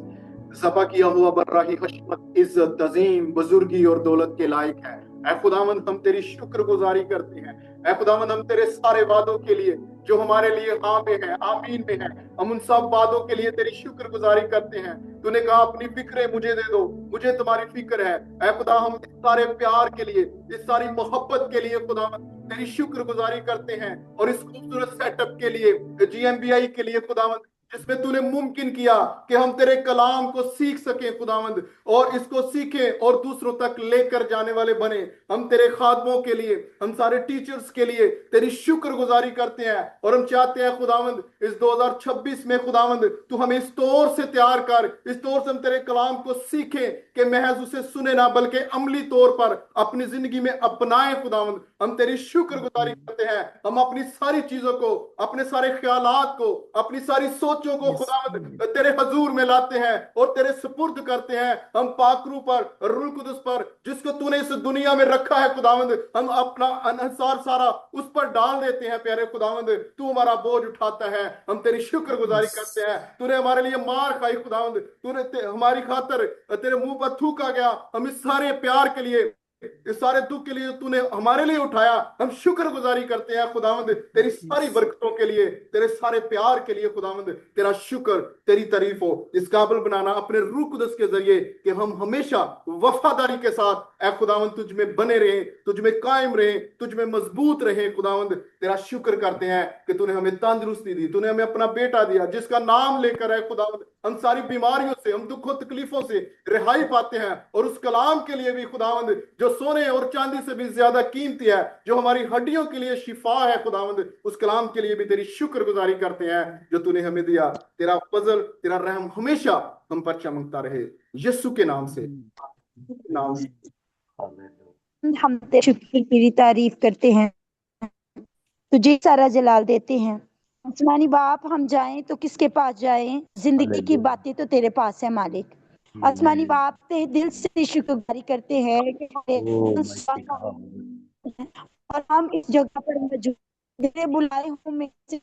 ज़बा किया हुआ बर्राही हशमत इज्जत तज़ीम बुजुर्गी और दौलत के लायक है ऐ खुदावंद हम तेरी शुक्रगुजारी करते हैं ऐ खुदावंद हम तेरे सारे वादों के लिए जो हमारे लिए हाँ में है आमीन में है हम उन सब वादों के लिए तेरी शुक्रगुजारी करते हैं तूने कहा अपनी फिक्रें मुझे दे दो मुझे तुम्हारी फिक्र है ऐ खुदा हम इस सारे प्यार के लिए इस सारी मोहब्बत के लिए खुदावंद तेरी शुक्रगुजारी करते हैं और इस खूबसूरत सेटअप के लिए GMBI के लिए खुदावंद जिसमें तूने मुमकिन किया कि हम तेरे कलाम को सीख सकें खुदावंद और इसको सीखें और दूसरों तक लेकर जाने वाले बने हम तेरे खादमों के लिए हम सारे टीचर्स के लिए तेरी शुक्रगुजारी करते हैं और हम चाहते हैं खुदावंद इस 2026 में खुदावंद तू हमें इस तौर से तैयार कर इस तौर से हम तेरे कलाम को सीखें कि महज उसे सुने ना बल्कि अमली तौर पर अपनी जिंदगी में अपनाएं खुदावंद हम तेरी शुक्रगुजारी करते हैं हम अपनी सारी चीजों को अपने सारे ख्यालात को अपनी सारी सोचों को खुदावंद तेरे हजूर में लाते हैं और तेरे सुपुर्द करते हैं हम पाकरू पर रूह कुदस पर जिसको तूने इस दुनिया में रखा है खुदावंद हम अपना अनसार सारा उस पर डाल देते हैं प्यारे खुदावंद तू हमारा बोझ उठाता है हम तेरी शुक्रगुजारी करते हैं तूने हमारे लिए मार खाई खुदावंद तूने हमारी खातर तेरे मुंह पर थूका गया हम इस सारे प्यार के लिए इस सारे दुख के लिए तूने हमारे लिए उठाया हम शुक्रगुजारी करते हैं खुदावंद तेरी सारी बरकतों के लिए तेरे सारे प्यार के लिए खुदावंद तेरा शुक्र तेरी तारीफ हो इस काबिल बनाना अपने रूह कुदस के जरिए कि हम हमेशा वफादारी के साथ ऐ खुदावंद तुझ में बने रहे तुझ में कायम रहे तुझ में मजबूत रहे खुदावंद तेरा शुक्र करते हैं कि तूने हमें तंदुरुस्ती दी तूने हमें अपना बेटा दिया जिसका नाम लेकर है खुदावंद हम सारी बीमारियों से हम दुखों तकलीफों से रिहाई पाते हैं और उस कलाम के लिए भी खुदावंद जो सोने और चांदी से भी ज्यादा कीमती है जो हमारी हड्डियों के लिए शिफा है खुदावंद उस कलाम के लिए भी तेरी शुक्रगुजारी करते हैं जो तूने हमें दिया तेरा फजल तेरा रहम हमेशा हम पर चमकता रहे यीशु के नाम से हम तेरे शुक्र तेरी तारीफ करते हैं तुझे सारा जलाल देते हैं आसमानी बाप हम जाएं तो किसके पास जाएं जिंदगी की बातें तो तेरे पास है मालिक आसमानी बाप ते दिल से शुक्रगुजारी करते हैं कि और हम इस जगह पर मौजूद तेरे बुलाए हुए से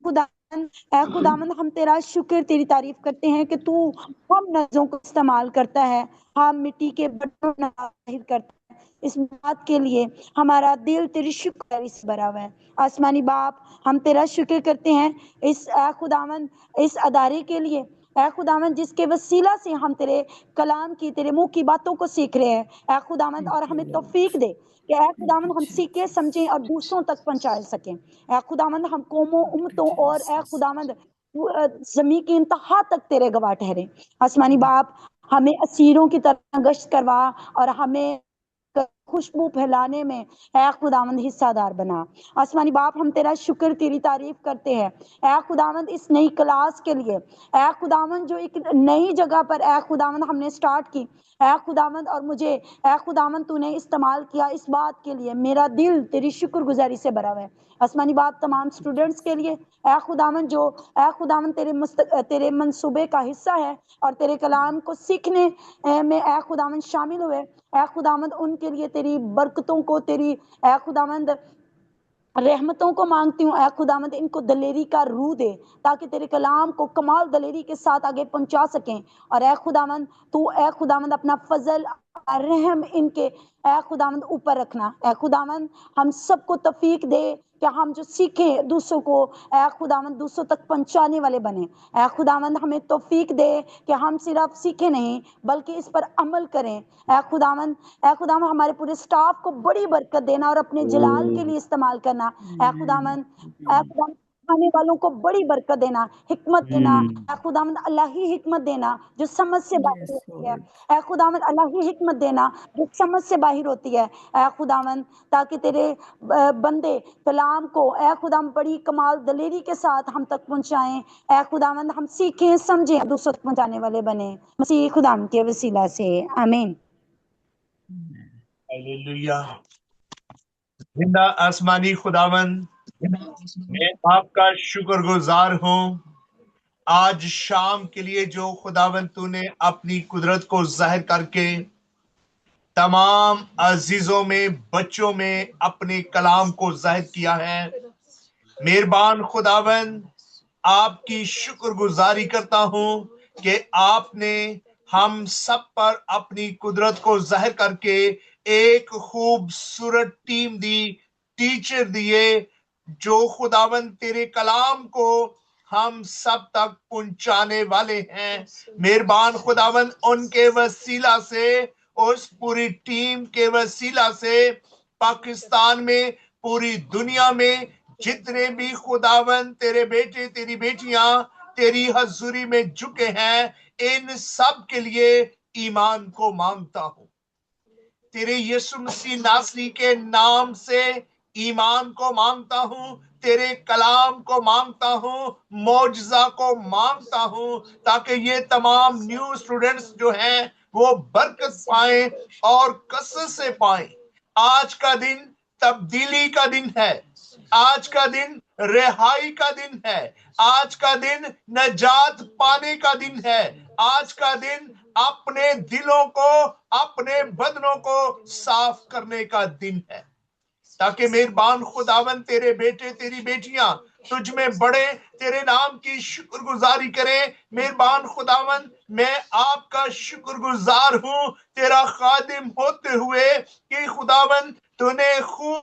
खुदावंद हम तेरा शुक्र तेरी तारीफ करते हैं कि तू हम नजरों को इस्तेमाल करता है हम मिट्टी के बर्तनों जाहिर करता है इस बात के लिए हमारा दिल तेरी शुक्र से भरा हुआ है आसमानी बाप हम तेरा शुक्र करते हैं इस खुदावंद इस अदारे के लिए ऐ खुदावंद जिसके वसीला से हम तेरे कलाम की तेरे मुंह की बातों को सीख रहे हैं ऐ खुदावंद और हमें तौफीक दे कि ऐ खुदावंद हम सीखे समझें और दूसरों तक पहुंचा सकें ऐ खुदावंद हम कौमों उम्मतों और ऐ खुदावंद जमीन की इंतहा तक तेरे गवाह ठहरे आसमानी बाप हमें असीरों की तरह गश्त करवा और हमें खुशबू फैलाने में ऐ खुदावंद हिस्सादार बना आसमानी बाप हम तेरा शुक्र तेरी तारीफ करते हैं ऐ खुदावंद इस नई क्लास के लिए ऐ खुदावंद जो एक नई जगह पर ऐ खुदावंद हमने स्टार्ट की ऐ खुदावंद और मुझे ऐ खुदावंद तूने इस्तेमाल किया इस बात के लिए मेरा दिल तेरी शुक्रगुजारी से भरा हुआ है आसमानी बात तमाम स्टूडेंट्स के लिए, ऐ खुदावन जो ऐ खुदावन तेरे मंसूबे का हिस्सा है और तेरे कलाम को सीखने में ऐ खुदावन शामिल हुए, ऐ खुदावंद उनके लिए तेरी बरकतों को, तेरी ऐ खुदावंद रहमतों को मांगती हूँ। ऐ खुदावंद इनको दलेरी का रूह दे ताकि तेरे कलाम को कमाल दलेरी के साथ आगे पहुंचा सकें। और ऐ खुदावंद तू ऐ खुदावंद अपना फजल रहम इनके ऐ खुदावंद ऊपर रखना। ऐ खुदावंद हम सबको तौफीक दे कि हम जो सीखें दूसरों को ऐ खुदावंद दूसरों तक पहुंचाने वाले बने। ऐ खुदावंद हमें तौफीक दे कि हम सिर्फ सीखें नहीं बल्कि इस पर अमल करें। ऐ खुदावंद हमारे पूरे स्टाफ को बड़ी बरकत देना और अपने जलाल के लिए इस्तेमाल करना। ऐ खुदावंद आने वालों को बड़ी बरकत देना, हिकमत देना। ऐ खुदावंद अल्लाह ही हिकमत देना जो समझ से बाहर होती है। ऐ खुदावंद अल्लाह ही हिकमत देना जो समझ से बाहर होती है। ऐ खुदावंद ताकि तेरे बंदे कलाम को ऐ खुदावंद बड़ी कमाल दलेरी के साथ हम तक पहुंचाएं। ऐ खुदावंद हम सीखें समझें दूसरों तक पहुंचाने वाले बने, मसीह खुदावंद के वसीला से आमीन। हालेलुया। जिंदा आसमानी खुदावन, मैं आपका शुक्रगुजार हूँ आज शाम के लिए जो खुदावन तूने अपनी कुदरत को जाहिर करके तमाम अजीजों में, बच्चों में अपने कलाम को जाहिर किया है। मेहरबान खुदावन, आपकी शुक्रगुजारी करता हूँ कि आपने हम सब पर अपनी कुदरत को जाहिर करके एक खूबसूरत टीम दी, टीचर दिए जो खुदावन तेरे कलाम को हम सब तक पहुंचाने वाले हैं। मेहरबान खुदावन, उनके वसीला से, उस पूरी टीम के वसीला से पाकिस्तान में, पूरी दुनिया में जितने भी खुदावन तेरे बेटे तेरी बेटियां तेरी हजूरी में झुके हैं, इन सब के लिए ईमान को मांगता हूं। तेरे यीशु मसीह नासरी के नाम से ईमान को मांगता हूं, तेरे कलाम को मांगता हूं, मौजज़ा को मांगता हूं, ताकि ये तमाम न्यू स्टूडेंट्स जो हैं वो बरकत पाएं और कसरत से पाएं। आज का दिन तब्दीली का दिन है, आज का दिन रिहाई का दिन है, आज का दिन नजात पाने का दिन है, आज का दिन अपने दिलों को, अपने बदनों को साफ करने का दिन है, ताकि मेहरबान खुदावन तेरे बेटे तेरी बेटियां तुझ में बड़े, तेरे नाम की शुक्रगुजारी करें। मेहरबान खुदावन, मैं आपका शुक्रगुजार हूं तेरा खादिम होते हुए कि खुदावन तूने खूब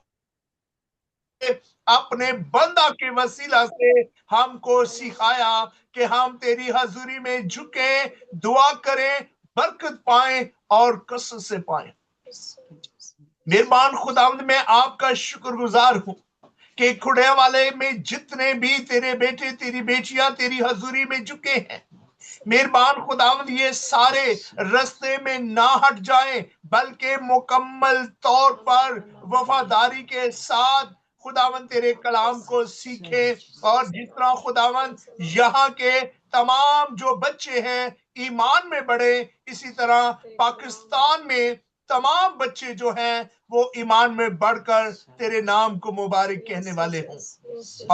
अपने बंदा के वसीला से हमको सिखाया कि हम तेरी हजूरी में झुके, दुआ करें, बरकत पाएं और कसरत से पाएं। मेहरबान खुदावंद, मैं आपका शुक्रगुजार हूं कि खुड़े वाले में जितने भी तेरे बेटे तेरी बेटियां तेरी हजूरी में झुके हैं, मेहरबान खुदावंद ये सारे रास्ते में ना हट जाएं, बल्कि मुकम्मल तौर पर वफादारी के साथ खुदावंद तेरे कलाम को सीखे। और जिस तरह खुदावंद यहाँ के तमाम जो बच्चे हैं ईमान में बढ़े, इसी तरह पाकिस्तान में तमाम बच्चे जो हैं वो ईमान में बढ़कर तेरे नाम को मुबारक कहने वाले हों।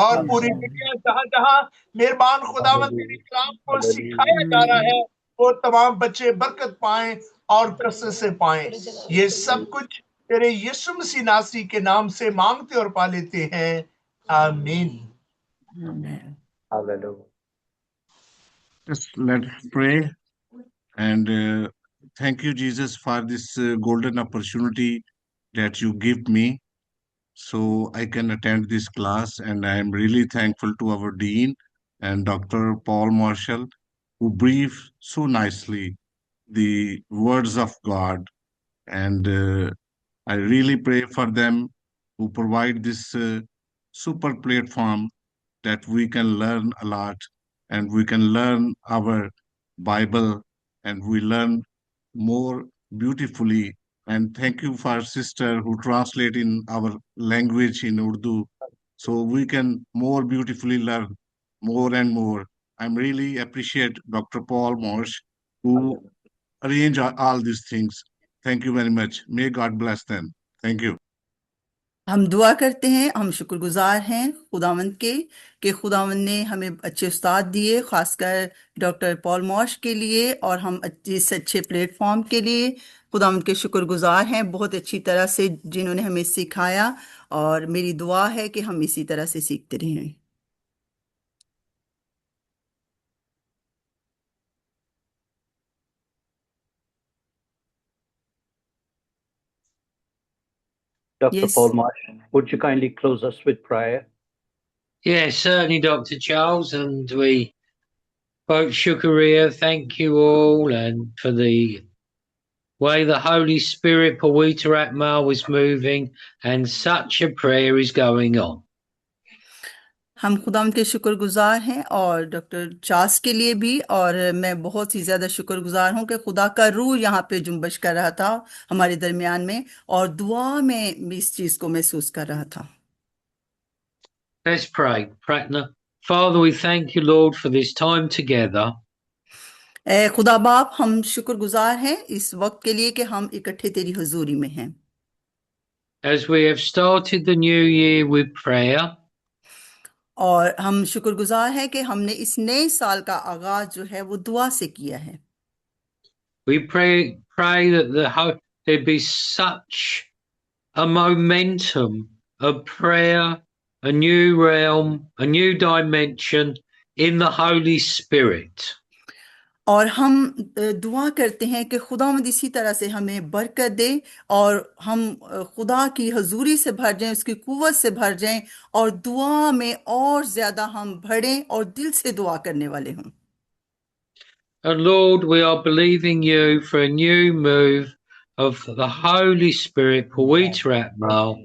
और पूरी दुनिया जहां जहां मेहरबान खुदावंद तेरे कलाम को सिखाया जा रहा है, वो तमाम बच्चे बरकत पाएं और कसरत से पाएं। ये सब कुछ तेरे यीशु मसीह नासरी के नाम से मांगते और पा लेते हैं, आमीन। Just let's pray and thank you, Jesus, for this golden opportunity that you give me so I can attend this class. And I am really thankful to our Dean and Dr. Paul Marshall, who briefed so nicely the words of God. And I really pray for them who provide this super platform that we can learn a lot and we can learn our Bible and we learn more beautifully. And thank you for sister who translate in our language in Urdu so we can more beautifully learn more and more. I'm really appreciate Dr. Paul Marsh who arrange all these things. Thank you very much. May God bless them. Thank you. हम दुआ करते हैं, हम शुक्रगुजार हैं खुदावंद के कि खुदावंद ने हमें अच्छे उस्ताद दिए, खासकर डॉक्टर पॉल मॉश के लिए, और हम इस अच्छे प्लेटफॉर्म के लिए खुदावंद के शुक्रगुजार हैं, बहुत अच्छी तरह से जिन्होंने हमें सिखाया। और मेरी दुआ है कि हम इसी तरह से सीखते रहें। Dr. Yes. Paul Marsh, would you kindly close us with prayer? Yes, certainly, Dr. Charles, and we both Shukaria, thank you all, and for the way the Holy Spirit, Pawita Atma, was moving, and such a prayer is going on. हम खुदावंद के शुक्रगुजार हैं, और doctor Charles के लिए भी, और मैं बहुत ही ज़्यादा शुक्रगुजार हूं कि खुदा का रूह यहाँ पे जुम्बश कर रहा था हमारे दरमियान में, और दुआ में भी इस चीज़ को महसूस कर रहा था। Let's pray. Pratna. Father, we thank you, Lord, for this time together. ए खुदा बाप, हम शुक्रगुजार हैं इस वक्त के लिए कि हम इकट्ठे तेरी हुजूरी में हैं। As we have started the new year with prayer, और हम शुक्रगुजार हैं कि हमने इस नए साल का आगाज जो है वो दुआ से किया है। we pray that there be such a momentum of prayer, a new realm, a new dimension in the Holy Spirit. और हम दुआ करते हैं कि खुदावंद इसी तरह से हमें बरकत दे, और हम खुदा की हजूरी से भर जाएं, उसकी कुव्वत से भर जाएं, और दुआ में और ज्यादा हम बढ़ें और दिल से दुआ करने वाले हों। And Lord, we are believing you for a new move of the Holy Spirit, Pawita Atma,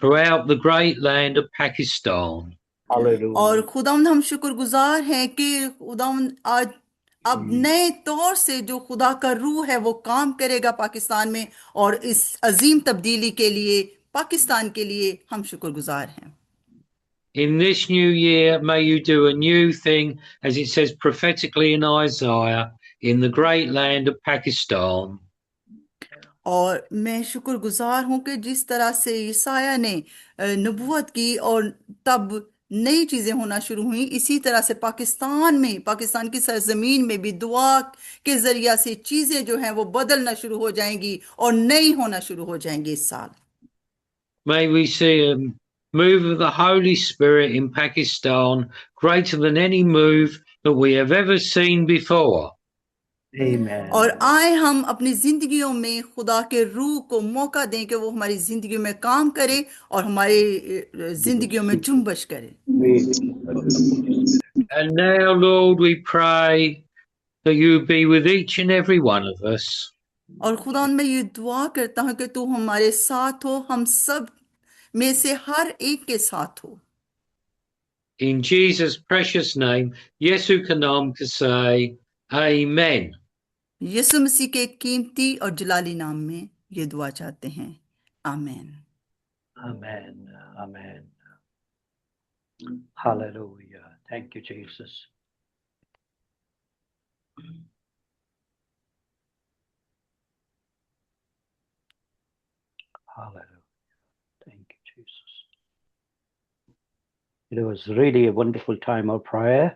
throughout the great land of Pakistan. Hallelujah. और खुदावंद हम शुक्रगुजार हैं कि खुदावंद आज अब नए तौर से जो खुदा का रूह है वो काम करेगा पाकिस्तान में, और इस अजीम तब्दीली के लिए, पाकिस्तान के लिए हम शुक्रगुजार हैं। In this new year, may you do a new thing, as it says prophetically in Isaiah, in the great land of Pakistan. और मैं शुक्रगुजार हूं कि जिस तरह से ईसाया ने नबूवत की और तब नई चीजें होना शुरू हुई, इसी तरह से पाकिस्तान में, पाकिस्तान की सरजमीन में भी दुआ के जरिया से चीजें जो हैं वो बदलना शुरू हो जाएंगी और नई होना शुरू हो जाएंगी इस साल। May we see a move of the Holy Spirit in Pakistan greater than any move that we have ever seen before. Amen. और आए हम अपनी जिंदगियों में खुदा के रूह को मौका दें कि वो हमारी जिंदगियों में काम करे और हमारी जिंदगियों में जुम्बश करे। And now, Lord, we pray that you be with each and every one of us. और खुदा मैं ये दुआ करता हूँ कि तू हमारे साथ हो, हम सब में से हर एक के साथ हो। In Jesus' precious name, Yesu Kanam Kasai, Amen. यीशु मसीह के कीमती और जलाली नाम में ये दुआ चाहते हैं, आमीन। Amen. Amen. Hallelujah. Thank you, Jesus. Hallelujah. Thank you, Jesus. It was really a wonderful time of prayer.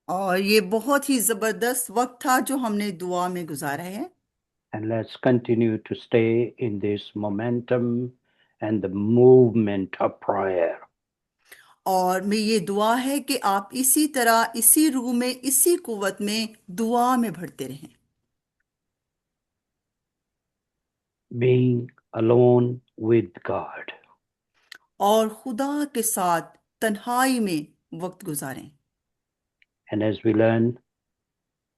और ये बहुत ही जबरदस्त वक्त था जो हमने दुआ में गुजारा है। And let's continue to stay in this momentum and the movement of prayer. और मैं ये दुआ है कि आप इसी तरह, इसी रूह में, इसी कुव्वत में दुआ में बढ़ते रहें। Being alone with God. और खुदा के साथ तन्हाई में वक्त गुजारें। And as we learn,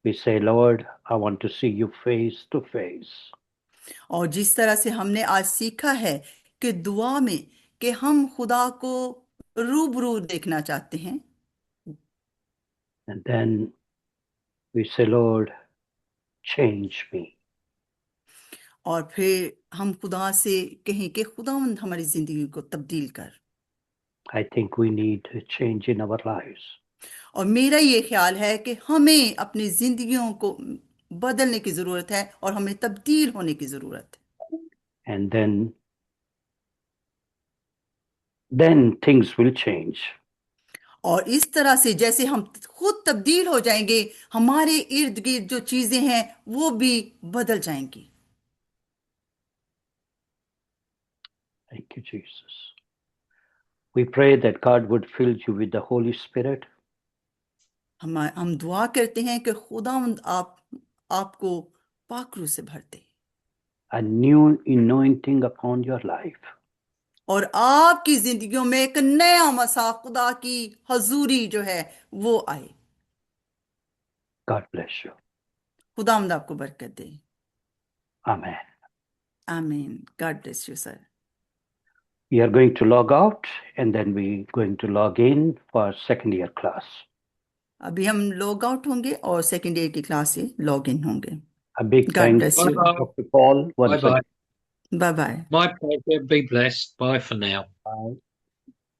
we say, Lord, I want to see you face to face. और जिस तरह से हमने आज सीखा है कि दुआ में कि हम खुदा को रूबरू देखना चाहते हैं। And then we say, Lord, change me. और फिर हम खुदा से कहें कि खुदावंद हमारी जिंदगी को तब्दील कर। I think we need a change in our lives. और मेरा ये ख्याल है कि हमें अपनी जिंदगियों को बदलने की जरूरत है और हमें तब्दील होने की जरूरत है। And then then things will change. और इस तरह से जैसे हम खुद तब्दील हो जाएंगे, हमारे इर्द गिर्द जो चीजें हैं वो भी बदल जाएंगी। Thank you, Jesus. We pray that God would fill you with the Holy Spirit. हम दुआ करते हैं कि खुदावंद आपको पाक रूह से भर दे A new anointing upon your life. और आपकी जिंदगियों में एक नया मसा खुदा की हजूरी जो है वो आए। God bless you. खुदावंद आपको बरकत दे। Amen. आमीन। God bless you sir. We are going to log out and then we're going to log in for second year class. अभी हम लॉग आउट होंगे और सेकेंड ईयर की क्लास से लॉग इन होंगे। A big God thank bless you, you. Bye-bye. Dr. Paul, once Bye-bye. again. Bye bye. My pleasure. Be blessed. Bye for now. Bye.